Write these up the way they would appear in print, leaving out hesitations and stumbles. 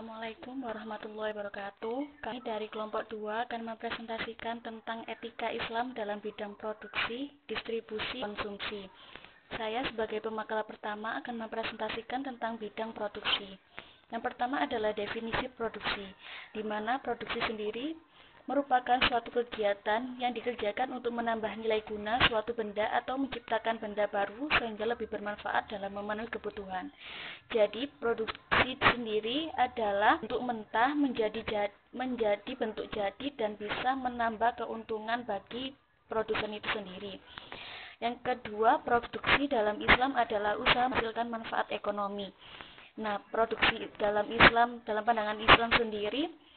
Assalamualaikum warahmatullahi wabarakatuh. Kami dari kelompok 2 akan mempresentasikan tentang etika Islam dalam bidang produksi, distribusi, konsumsi. Saya sebagai pemakalah pertama akan mempresentasikan tentang bidang produksi. Yang pertama adalah definisi produksi, di mana produksi sendiri merupakan suatu kegiatan yang dikerjakan untuk menambah nilai guna suatu benda atau menciptakan benda baru sehingga lebih bermanfaat dalam memenuhi kebutuhan. Jadi, produksi sendiri adalah bentuk mentah menjadi bentuk jadi dan bisa menambah keuntungan bagi produsen itu sendiri. Yang kedua, produksi dalam Islam adalah usaha menghasilkan manfaat ekonomi. Nah, produksi dalam Islam, dalam pandangan Islam sendiri,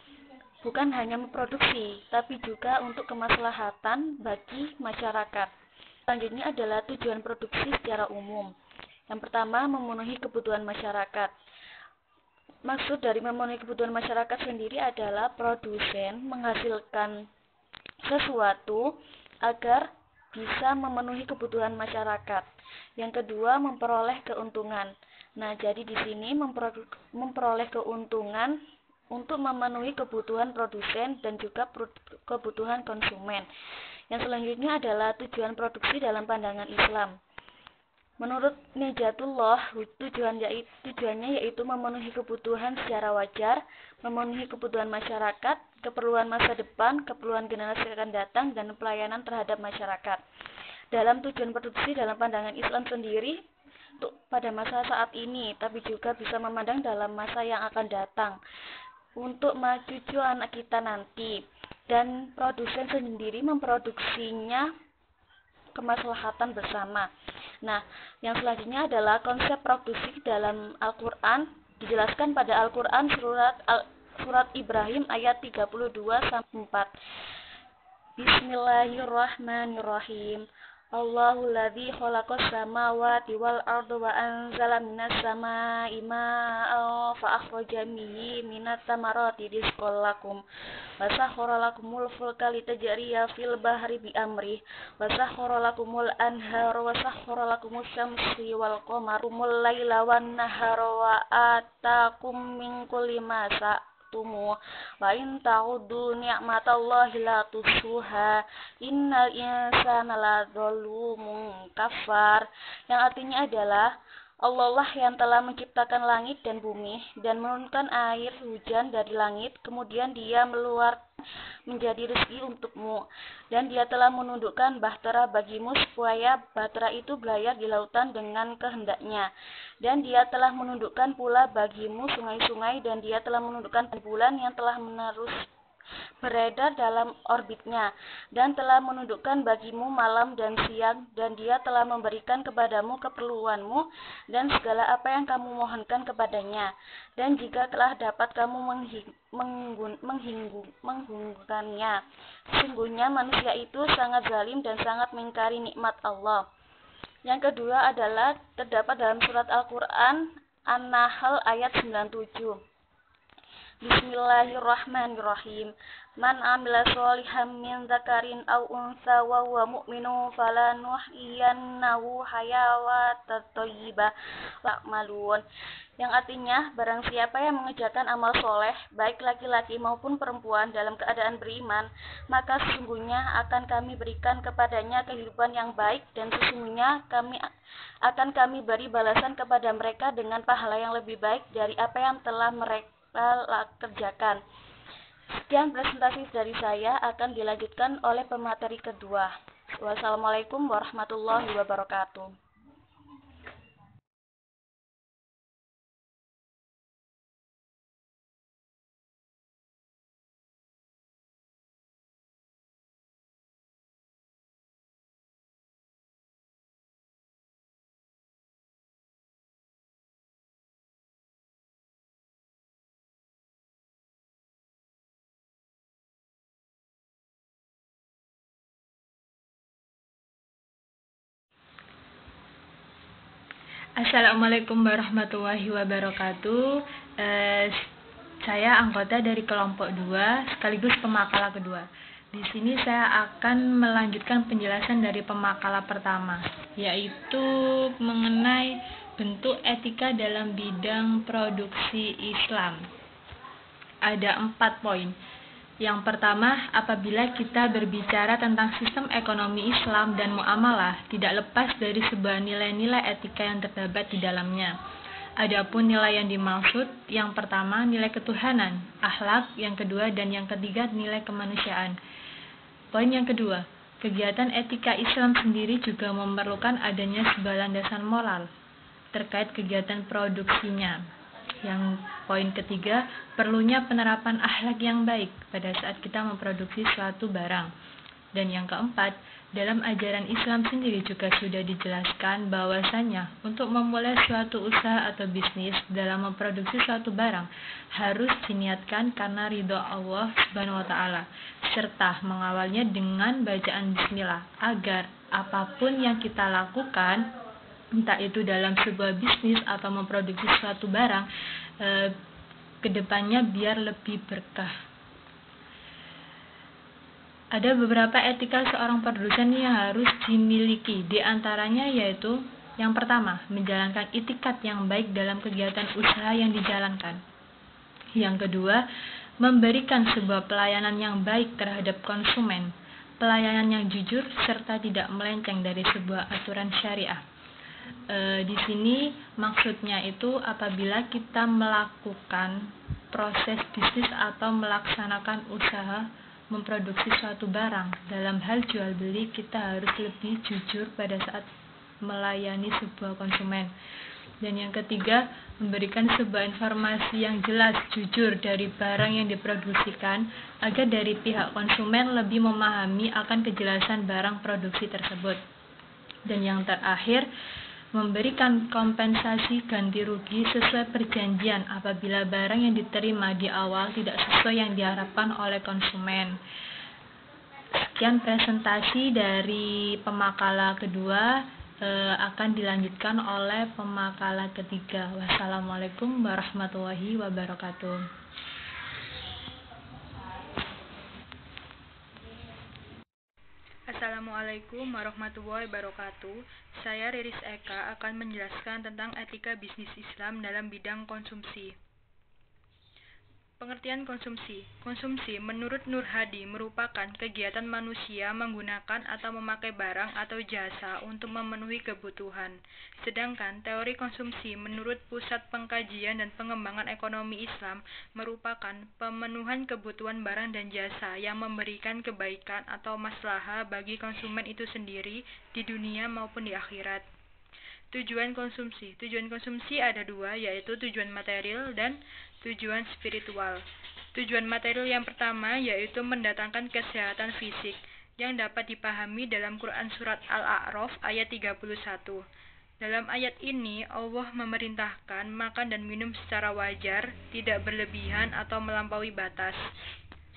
bukan hanya memproduksi, tapi juga untuk kemaslahatan bagi masyarakat. Selanjutnya adalah tujuan produksi secara umum. Yang pertama, memenuhi kebutuhan masyarakat. Maksud dari memenuhi kebutuhan masyarakat sendiri adalah produsen menghasilkan sesuatu agar bisa memenuhi kebutuhan masyarakat. Yang kedua, memperoleh keuntungan. Nah, jadi di sini memperoleh keuntungan untuk memenuhi kebutuhan produsen dan juga kebutuhan konsumen. Yang selanjutnya adalah tujuan produksi dalam pandangan Islam. Menurut Najatullah, tujuannya yaitu memenuhi kebutuhan secara wajar, memenuhi kebutuhan masyarakat, keperluan masa depan, keperluan generasi akan datang, dan pelayanan terhadap masyarakat. Dalam tujuan produksi dalam pandangan Islam sendiri, untuk pada masa saat ini, tapi juga bisa memandang dalam masa yang akan datang, untuk cucu anak kita nanti, dan produsen sendiri memproduksinya kemaslahatan bersama. Nah, yang selanjutnya adalah konsep produksi dalam Al-Quran. Dijelaskan pada Al-Quran surat Ibrahim ayat 32-4. Bismillahirrahmanirrahim. Allahul ladzi khalaqas samawati wal arda wa anzala minas samaa'i maa'an fa akhraja bihi minat thamarati rizqan lakum wa sakhkhara lakumul fulka litajriya fil bahri bi amrih wa sakhkhara lakumul anhara wa sakhkhara lakumus syamsa wal qamara laila wan nahara wa ataakum min kulli ma wa in ta'uddu ni'matallahi la tuhsuha innal insana ladzalumun kafar, yang artinya adalah Allah lah yang telah menciptakan langit dan bumi dan menurunkan air hujan dari langit, kemudian Dia meluarkan menjadi rezeki untukmu, dan Dia telah menundukkan bahtera bagimu supaya bahtera itu belayar di lautan dengan kehendaknya, dan Dia telah menundukkan pula bagimu sungai-sungai, dan Dia telah menundukkan bulan yang telah menerus beredar dalam orbitnya, dan telah menundukkan bagimu malam dan siang, dan Dia telah memberikan kepadamu keperluanmu dan segala apa yang kamu mohonkan kepadanya, dan jika telah dapat kamu menghinggukannya, sesungguhnya manusia itu sangat zalim dan sangat mengingkari nikmat Allah. Yang kedua adalah terdapat dalam surat Al-Quran An-Nahl ayat 97. Bismillahirrahmanirrahim. Man amila sholihan min dzakarin aw unsa wa huwa mu'minun falanuhyiyannahu hayatan thayyibah wa'malun. Yang artinya, barang siapa yang mengerjakan amal soleh, baik laki-laki maupun perempuan dalam keadaan beriman, maka sesungguhnya akan kami berikan kepadanya kehidupan yang baik, dan sesungguhnya kami beri balasan kepada mereka dengan pahala yang lebih baik dari apa yang telah mereka kerjakan. Sekian presentasi dari saya, akan dilanjutkan oleh pemateri kedua. Wassalamualaikum warahmatullahi wabarakatuh. Assalamualaikum warahmatullahi wabarakatuh. Saya anggota dari kelompok 2 sekaligus pemakalah kedua. Di sini saya akan melanjutkan penjelasan dari pemakalah pertama, yaitu mengenai bentuk etika dalam bidang produksi Islam. ada 4 poin. Yang pertama, apabila kita berbicara tentang sistem ekonomi Islam dan muamalah, tidak lepas dari sebuah nilai-nilai etika yang terdapat di dalamnya. Adapun nilai yang dimaksud, yang pertama nilai ketuhanan, akhlak, yang kedua dan yang ketiga nilai kemanusiaan. Poin yang kedua, kegiatan etika Islam sendiri juga memerlukan adanya sebuah landasan moral terkait kegiatan produksinya. Yang poin ketiga, perlunya penerapan akhlak yang baik pada saat kita memproduksi suatu barang. Dan yang keempat, dalam ajaran Islam sendiri juga sudah dijelaskan bahwasanya untuk memulai suatu usaha atau bisnis dalam memproduksi suatu barang harus diniatkan karena ridho Allah Subhanahu wa taala serta mengawalnya dengan bacaan bismillah agar apapun yang kita lakukan, entah itu dalam sebuah bisnis atau memproduksi suatu barang, kedepannya biar lebih berkah. Ada beberapa etika seorang produsen yang harus dimiliki, di antaranya yaitu yang pertama, menjalankan itikat yang baik dalam kegiatan usaha yang dijalankan. Yang kedua, memberikan sebuah pelayanan yang baik terhadap konsumen, pelayanan yang jujur serta tidak melenceng dari sebuah aturan syariah. Di sini maksudnya itu apabila kita melakukan proses bisnis atau melaksanakan usaha memproduksi suatu barang, dalam hal jual beli kita harus lebih jujur pada saat melayani sebuah konsumen. Dan yang ketiga, memberikan sebuah informasi yang jelas, jujur dari barang yang diproduksikan agar dari pihak konsumen lebih memahami akan kejelasan barang produksi tersebut. Dan yang terakhir, memberikan kompensasi ganti rugi sesuai perjanjian apabila barang yang diterima di awal tidak sesuai yang diharapkan oleh konsumen. Sekian presentasi dari pemakala kedua, akan dilanjutkan oleh pemakala ketiga. Wassalamualaikum warahmatullahi wabarakatuh. Assalamualaikum warahmatullahi wabarakatuh. Saya Riris Eka akan menjelaskan tentang etika bisnis Islam dalam bidang konsumsi. Pengertian konsumsi. Konsumsi menurut Nur Hadi merupakan kegiatan manusia menggunakan atau memakai barang atau jasa untuk memenuhi kebutuhan. Sedangkan teori konsumsi menurut Pusat Pengkajian dan Pengembangan Ekonomi Islam merupakan pemenuhan kebutuhan barang dan jasa yang memberikan kebaikan atau maslahah bagi konsumen itu sendiri di dunia maupun di akhirat. Tujuan konsumsi. Tujuan konsumsi ada dua, yaitu tujuan material dan tujuan spiritual. Tujuan material yang pertama yaitu mendatangkan kesehatan fisik yang dapat dipahami dalam Quran Surat Al-A'raf ayat 31. Dalam ayat ini Allah memerintahkan makan dan minum secara wajar, tidak berlebihan atau melampaui batas.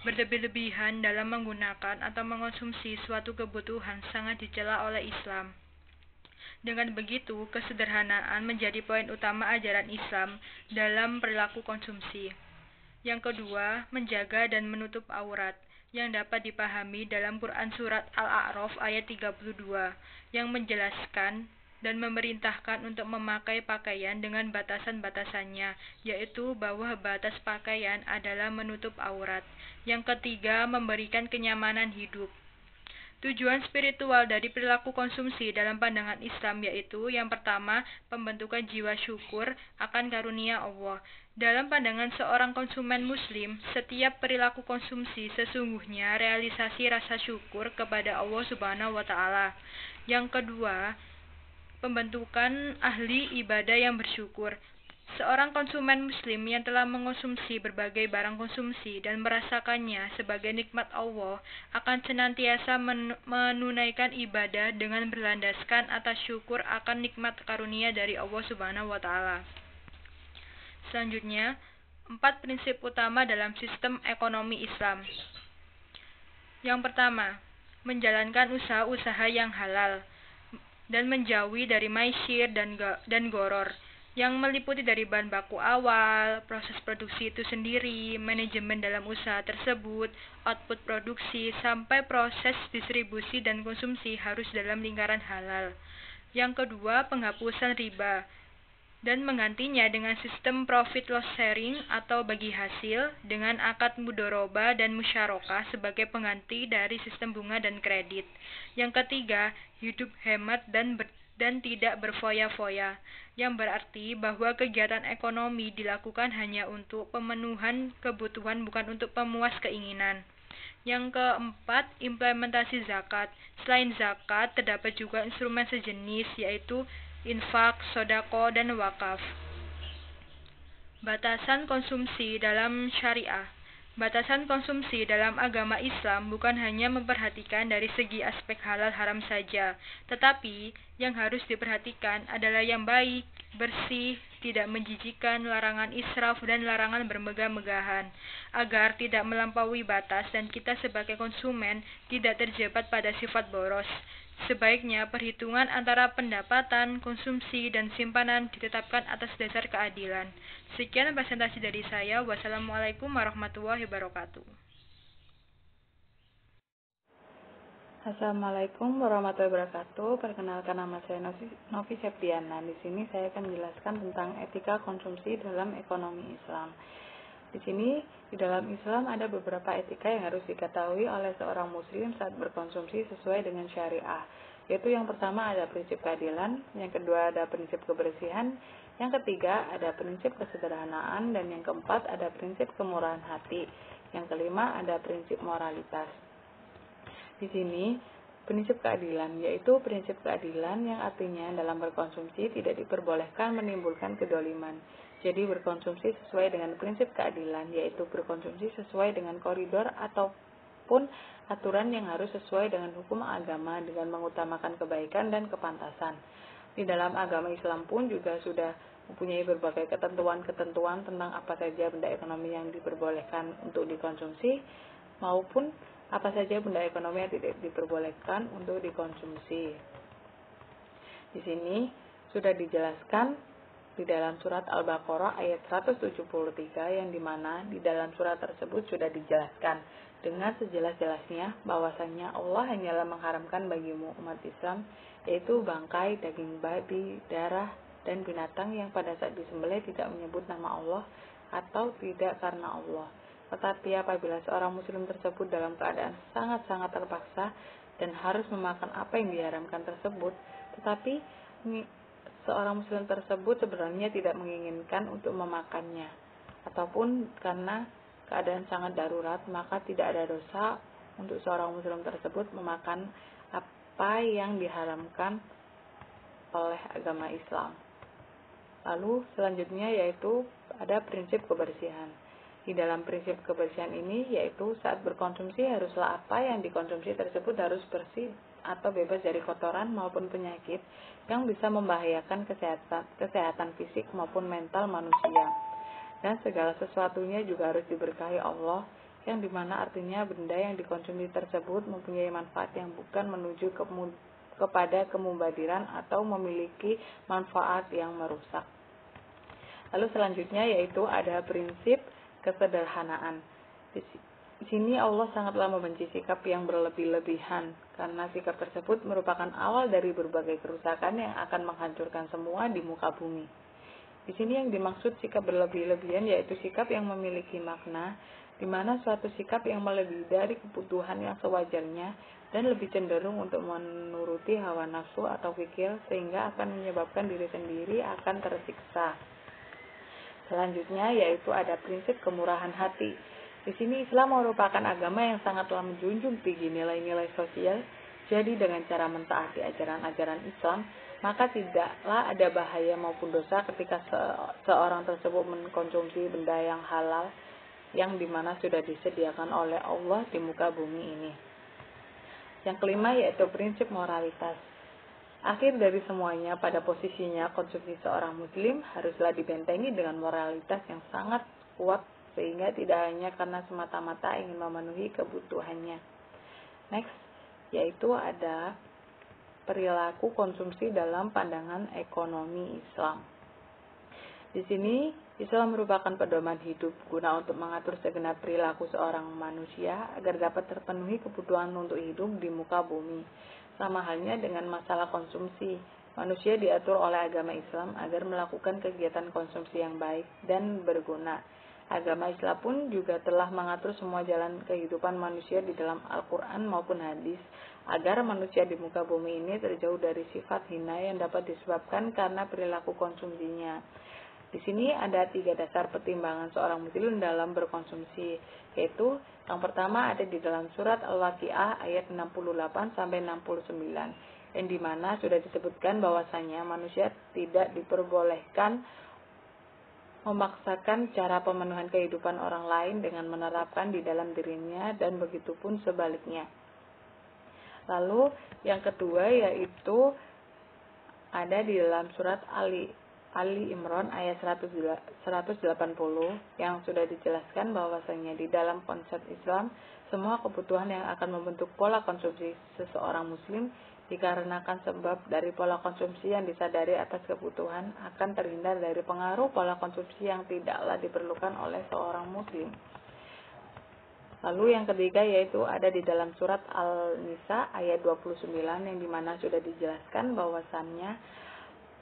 Berlebih-lebihan dalam menggunakan atau mengonsumsi suatu kebutuhan sangat dicela oleh Islam. Dengan begitu, kesederhanaan menjadi poin utama ajaran Islam dalam perilaku konsumsi. Yang kedua, menjaga dan menutup aurat, yang dapat dipahami dalam Quran Surat Al-A'raf ayat 32, yang menjelaskan dan memerintahkan untuk memakai pakaian dengan batasan-batasannya, yaitu bawah batas pakaian adalah menutup aurat. Yang ketiga, memberikan kenyamanan hidup. Tujuan spiritual dari perilaku konsumsi dalam pandangan Islam yaitu yang pertama, pembentukan jiwa syukur akan karunia Allah. Dalam pandangan seorang konsumen muslim, setiap perilaku konsumsi sesungguhnya realisasi rasa syukur kepada Allah Subhanahu wa taala. Yang kedua, pembentukan ahli ibadah yang bersyukur. Seorang konsumen muslim yang telah mengonsumsi berbagai barang konsumsi dan merasakannya sebagai nikmat Allah akan senantiasa menunaikan ibadah dengan berlandaskan atas syukur akan nikmat karunia dari Allah Subhanahu wa taala. Selanjutnya, 4 prinsip utama dalam sistem ekonomi Islam. Yang pertama, menjalankan usaha-usaha yang halal dan menjauhi dari maisir dan goror, yang meliputi dari bahan baku awal, proses produksi itu sendiri, manajemen dalam usaha tersebut, output produksi, sampai proses distribusi dan konsumsi harus dalam lingkaran halal. Yang kedua, penghapusan riba. dan menggantinya dengan sistem profit loss sharing atau bagi hasil dengan akad mudoroba dan musyarakah sebagai pengganti dari sistem bunga dan kredit. Yang ketiga, hidup hemat dan tidak berfoya-foya, yang berarti bahwa kegiatan ekonomi dilakukan hanya untuk pemenuhan kebutuhan bukan untuk pemuas keinginan. Yang keempat, implementasi zakat. Selain zakat, terdapat juga instrumen sejenis, yaitu infak, sodako, dan wakaf. Batasan konsumsi dalam syariah. Batasan konsumsi dalam agama Islam bukan hanya memperhatikan dari segi aspek halal haram saja, tetapi yang harus diperhatikan adalah yang baik, bersih, tidak menjijikkan, larangan israf, dan larangan bermegah-megahan, agar tidak melampaui batas dan kita sebagai konsumen tidak terjebak pada sifat boros. Sebaiknya perhitungan antara pendapatan, konsumsi, dan simpanan ditetapkan atas dasar keadilan. Sekian presentasi dari saya. Wassalamualaikum warahmatullahi wabarakatuh. Assalamualaikum warahmatullahi wabarakatuh. Perkenalkan, nama saya Novi Septiana. Di sini saya akan menjelaskan tentang etika konsumsi dalam ekonomi Islam. Di sini, di dalam Islam ada beberapa etika yang harus diketahui oleh seorang muslim saat berkonsumsi sesuai dengan syariah. Yaitu yang pertama ada prinsip keadilan, yang kedua ada prinsip kebersihan, yang ketiga ada prinsip kesederhanaan, dan yang keempat ada prinsip kemurahan hati. Yang kelima ada prinsip moralitas. Di sini, prinsip keadilan, yaitu prinsip keadilan yang artinya dalam berkonsumsi tidak diperbolehkan menimbulkan kedoliman. Jadi berkonsumsi sesuai dengan prinsip keadilan, yaitu berkonsumsi sesuai dengan koridor ataupun aturan yang harus sesuai dengan hukum agama dengan mengutamakan kebaikan dan kepantasan. Di dalam agama Islam pun juga sudah mempunyai berbagai ketentuan-ketentuan tentang apa saja benda ekonomi yang diperbolehkan untuk dikonsumsi maupun apa saja benda ekonomi yang tidak diperbolehkan untuk dikonsumsi. Di sini sudah dijelaskan di dalam surat Al-Baqarah ayat 173, yang dimana di dalam surat tersebut sudah dijelaskan dengan sejelas-jelasnya bahwasannya Allah hanyalah mengharamkan bagimu umat Islam, yaitu bangkai, daging babi, darah, dan binatang yang pada saat disembelih tidak menyebut nama Allah atau tidak karena Allah. Tetapi apabila seorang muslim tersebut dalam keadaan sangat-sangat terpaksa dan harus memakan apa yang diharamkan tersebut, tetapi seorang muslim tersebut sebenarnya tidak menginginkan untuk memakannya, ataupun karena keadaan sangat darurat, maka tidak ada dosa untuk seorang muslim tersebut memakan apa yang diharamkan oleh agama Islam. Lalu selanjutnya yaitu ada prinsip kebersihan. Di dalam prinsip kebersihan ini yaitu saat berkonsumsi haruslah apa yang dikonsumsi tersebut harus bersih atau bebas dari kotoran maupun penyakit yang bisa membahayakan kesehatan fisik maupun mental manusia. Dan segala sesuatunya juga harus diberkahi Allah, yang dimana artinya benda yang dikonsumsi tersebut mempunyai manfaat yang bukan menuju kepada kemubadiran atau memiliki manfaat yang merusak. Lalu selanjutnya yaitu ada prinsip kesederhanaan. Di sini Allah sangatlah membenci sikap yang berlebih-lebihan, karena sikap tersebut merupakan awal dari berbagai kerusakan yang akan menghancurkan semua di muka bumi. Di sini yang dimaksud sikap berlebih-lebihan yaitu sikap yang memiliki makna, di mana suatu sikap yang melebihi dari kebutuhan yang sewajarnya dan lebih cenderung untuk menuruti hawa nafsu atau fikir, sehingga akan menyebabkan diri sendiri akan tersiksa. Selanjutnya yaitu ada prinsip kemurahan hati. Di sini Islam merupakan agama yang sangatlah menjunjung tinggi nilai-nilai sosial. Jadi dengan cara mentaati ajaran-ajaran Islam, maka tidaklah ada bahaya maupun dosa ketika seorang tersebut mengkonsumsi benda yang halal yang dimana sudah disediakan oleh Allah di muka bumi ini. Yang kelima yaitu prinsip moralitas. Akhir dari semuanya, pada posisinya konsumsi seorang muslim haruslah dibentengi dengan moralitas yang sangat kuat, sehingga tidak hanya karena semata-mata ingin memenuhi kebutuhannya. Next, yaitu ada perilaku konsumsi dalam pandangan ekonomi Islam. Di sini, Islam merupakan pedoman hidup guna untuk mengatur segenap perilaku seorang manusia agar dapat terpenuhi kebutuhan untuk hidup di muka bumi. Sama halnya dengan masalah konsumsi, Manusia diatur oleh agama Islam agar melakukan kegiatan konsumsi yang baik dan berguna. Agama Islam pun juga telah mengatur semua jalan kehidupan manusia di dalam Al-Quran maupun hadis, agar manusia di muka bumi ini terjauh dari sifat hina yang dapat disebabkan karena perilaku konsumsinya. Di sini ada 3 dasar pertimbangan seorang muslim dalam berkonsumsi, yaitu yang pertama ada di dalam surat Al-Waqiah ayat 68-69, yang dimana sudah disebutkan bahwasanya manusia tidak diperbolehkan memaksakan cara pemenuhan kehidupan orang lain dengan menerapkan di dalam dirinya, dan begitupun sebaliknya. Lalu yang kedua yaitu ada di dalam surat Ali Imran ayat 180 yang sudah dijelaskan bahwasanya di dalam konsep Islam semua kebutuhan yang akan membentuk pola konsumsi seseorang muslim dikarenakan sebab dari pola konsumsi yang disadari atas kebutuhan akan terhindar dari pengaruh pola konsumsi yang tidaklah diperlukan oleh seorang muslim. Lalu yang ketiga yaitu ada di dalam surat Al-Nisa ayat 29 yang dimana sudah dijelaskan bahwasannya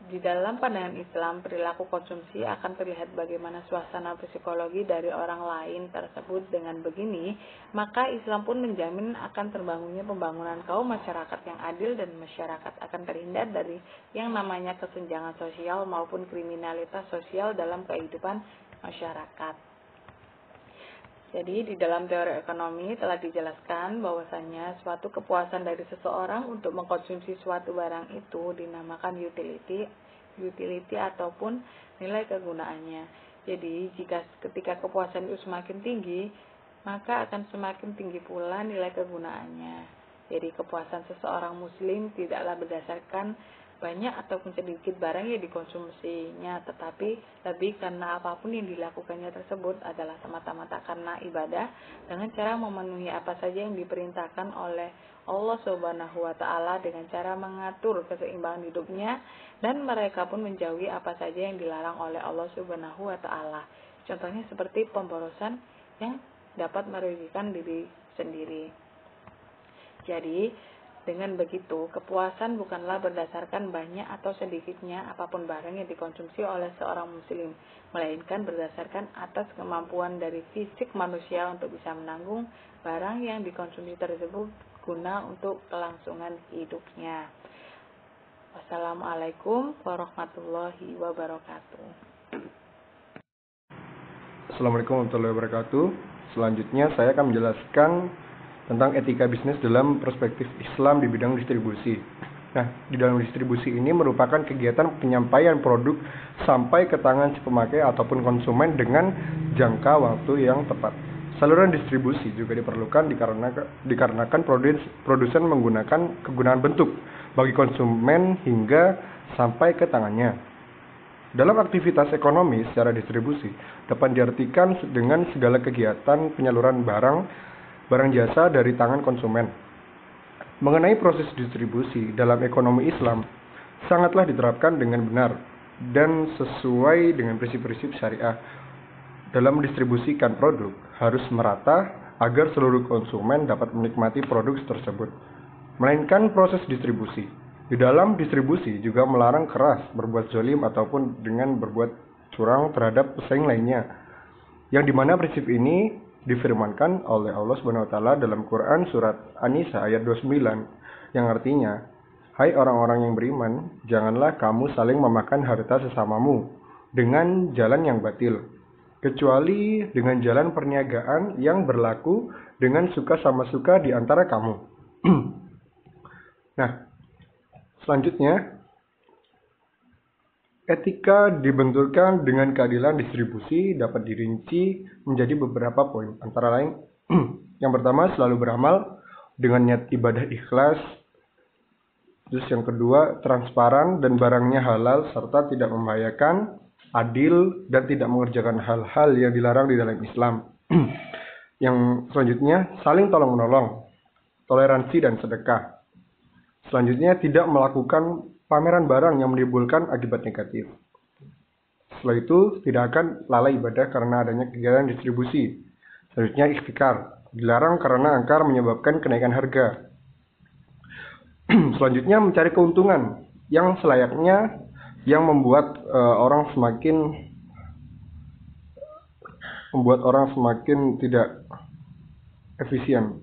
di dalam pandangan Islam, perilaku konsumsi akan terlihat bagaimana suasana psikologi dari orang lain tersebut. Dengan begini, maka Islam pun menjamin akan terbangunnya pembangunan kaum masyarakat yang adil dan masyarakat akan terhindar dari yang namanya kesenjangan sosial maupun kriminalitas sosial dalam kehidupan masyarakat. Jadi di dalam teori ekonomi telah dijelaskan bahwasannya suatu kepuasan dari seseorang untuk mengkonsumsi suatu barang itu dinamakan utility ataupun nilai kegunaannya. Jadi ketika kepuasan itu semakin tinggi, maka akan semakin tinggi pula nilai kegunaannya. Jadi kepuasan seseorang muslim tidaklah berdasarkan banyak ataupun sedikit barang yang dikonsumsinya, tetapi lebih karena apapun yang dilakukannya tersebut adalah semata-mata karena ibadah dengan cara memenuhi apa saja yang diperintahkan oleh Allah Subhanahu wa Ta'ala dengan cara mengatur keseimbangan hidupnya, dan mereka pun menjauhi apa saja yang dilarang oleh Allah Subhanahu wa Ta'ala. Contohnya seperti pemborosan yang dapat merugikan diri sendiri. Jadi dengan begitu, kepuasan bukanlah berdasarkan banyak atau sedikitnya apapun barang yang dikonsumsi oleh seorang muslim, melainkan berdasarkan atas kemampuan dari fisik manusia untuk bisa menanggung barang yang dikonsumsi tersebut guna untuk kelangsungan hidupnya. Wassalamualaikum warahmatullahi wabarakatuh. Assalamualaikum warahmatullahi wabarakatuh. Selanjutnya saya akan menjelaskan tentang etika bisnis dalam perspektif Islam di bidang distribusi. Nah, di dalam distribusi ini merupakan kegiatan penyampaian produk sampai ke tangan si pemakai ataupun konsumen dengan jangka waktu yang tepat. Saluran distribusi juga diperlukan dikarenakan produsen menggunakan kegunaan bentuk bagi konsumen hingga sampai ke tangannya. Dalam aktivitas ekonomi secara distribusi dapat diartikan dengan segala kegiatan penyaluran barang jasa dari tangan konsumen. Mengenai proses distribusi dalam ekonomi Islam sangatlah diterapkan dengan benar dan sesuai dengan prinsip-prinsip syariah. Dalam mendistribusikan produk harus merata agar seluruh konsumen dapat menikmati produk tersebut. Melainkan proses distribusi. Di dalam distribusi juga melarang keras, berbuat zalim ataupun dengan berbuat curang terhadap pesaing lainnya. Yang dimana prinsip ini difirmankan oleh Allah Subhanahu wa Ta'ala dalam Quran surat An-Nisa ayat 29 yang artinya, hai orang-orang yang beriman, janganlah kamu saling memakan harta sesamamu dengan jalan yang batil, kecuali dengan jalan perniagaan yang berlaku dengan suka sama suka di antara kamu. Nah, selanjutnya etika dibenturkan dengan keadilan distribusi dapat dirinci menjadi beberapa poin. Antara lain, yang pertama selalu beramal dengan niat ibadah ikhlas. Terus yang kedua, transparan dan barangnya halal serta tidak membahayakan, adil dan tidak mengerjakan hal-hal yang dilarang di dalam Islam. Yang selanjutnya, saling tolong-menolong, toleransi dan sedekah. Selanjutnya, tidak melakukan pameran barang yang menimbulkan akibat negatif. Setelah itu, tidak akan lalai ibadah karena adanya kegiatan distribusi. Selanjutnya, ihtikar. Dilarang karena angkar menyebabkan kenaikan harga. Selanjutnya, mencari keuntungan. yang selayaknya yang membuat orang semakin tidak efisien.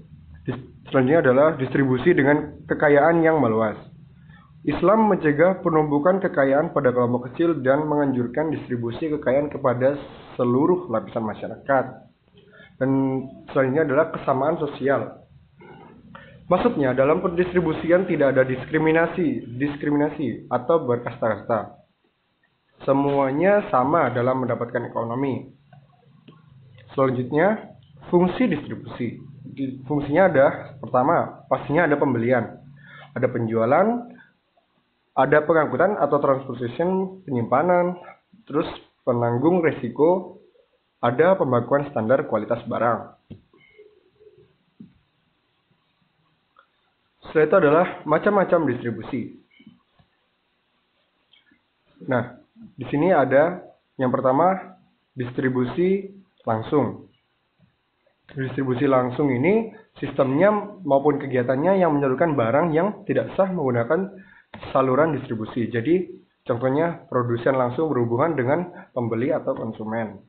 Selanjutnya adalah distribusi dengan kekayaan yang meluas. Islam mencegah penumpukan kekayaan pada kelompok kecil dan menganjurkan distribusi kekayaan kepada seluruh lapisan masyarakat. Dan selanjutnya adalah kesamaan sosial. Maksudnya, dalam pendistribusian tidak ada diskriminasi atau berkasta-kasta. Semuanya sama dalam mendapatkan ekonomi. Selanjutnya, fungsi distribusi. Fungsinya ada, pertama, pastinya ada pembelian, ada penjualan, ada pengangkutan atau transportation, penyimpanan, terus penanggung resiko, ada pembakuan standar kualitas barang. Setelah itu adalah macam-macam distribusi. Nah, di sini ada yang pertama, distribusi langsung. Distribusi langsung ini sistemnya maupun kegiatannya yang menyalurkan barang yang tidak sah menggunakan saluran distribusi. Jadi, contohnya produsen langsung berhubungan dengan pembeli atau konsumen.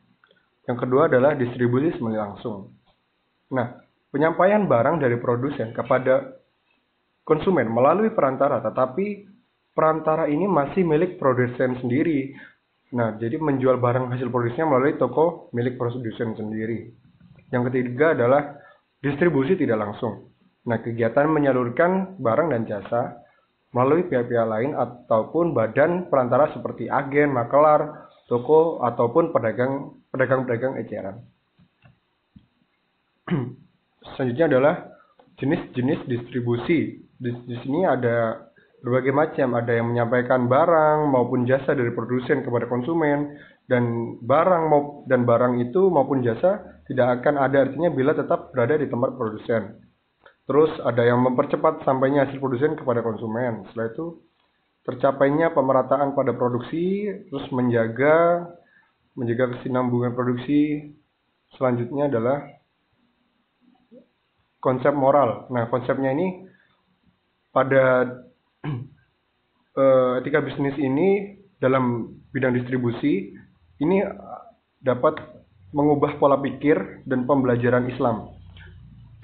Yang kedua adalah distribusi semi langsung. Nah, penyampaian barang dari produsen kepada konsumen melalui perantara, tetapi perantara ini masih milik produsen sendiri. Nah, jadi menjual barang hasil produksinya melalui toko milik produsen sendiri. Yang ketiga adalah distribusi tidak langsung. Nah, kegiatan menyalurkan barang dan jasa melalui pihak-pihak lain ataupun badan perantara seperti agen, makelar, toko, ataupun pedagang-pedagang eceran. Selanjutnya adalah jenis-jenis distribusi. Di sini ada berbagai macam, ada yang menyampaikan barang maupun jasa dari produsen kepada konsumen, dan barang itu maupun jasa tidak akan ada artinya bila tetap berada di tempat produsen. Terus ada yang mempercepat sampainya hasil produsen kepada konsumen. Setelah itu tercapainya pemerataan pada produksi, terus menjaga kesinambungan produksi. Selanjutnya adalah konsep moral. Nah, konsepnya ini pada etika bisnis ini dalam bidang distribusi ini dapat mengubah pola pikir dan pembelajaran Islam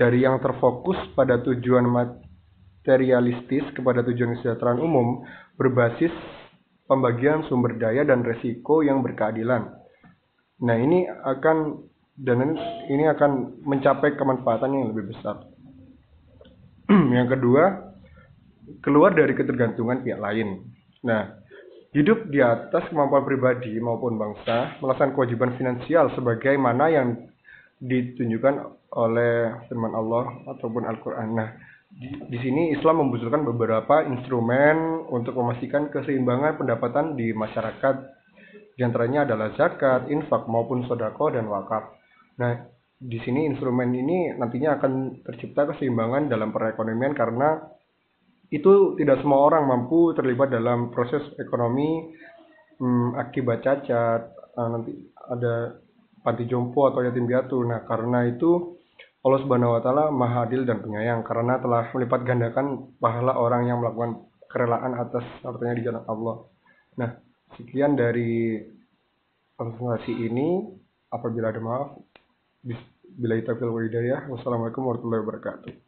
dari yang terfokus pada tujuan materialistis kepada tujuan kesejahteraan umum berbasis pembagian sumber daya dan resiko yang berkeadilan. Nah, ini akan mencapai kemanfaatan yang lebih besar. Yang kedua, keluar dari ketergantungan pihak lain. Nah, hidup di atas kemampuan pribadi maupun bangsa, melaksanakan kewajiban finansial sebagaimana yang ditunjukkan oleh firman Allah ataupun Al-Quran. Nah, di sini Islam membutuhkan beberapa instrumen untuk memastikan keseimbangan pendapatan di masyarakat. Di antaranya adalah zakat, infak maupun sedekah dan wakaf. Nah, di sini instrumen ini nantinya akan tercipta keseimbangan dalam perekonomian karena itu tidak semua orang mampu terlibat dalam proses ekonomi akibat cacat, nanti ada panti jompo atau yatim piatu. Nah, karena itu Allah Subhanahu wa taala Maha Adil dan Penyayang karena telah melipat gandakan pahala orang yang melakukan kerelaan atas hartanya di jalan Allah. Nah, sekian dari presentasi ini. Apabila ada maaf, billahi taufiq wal hidayah. Wassalamualaikum warahmatullahi wabarakatuh.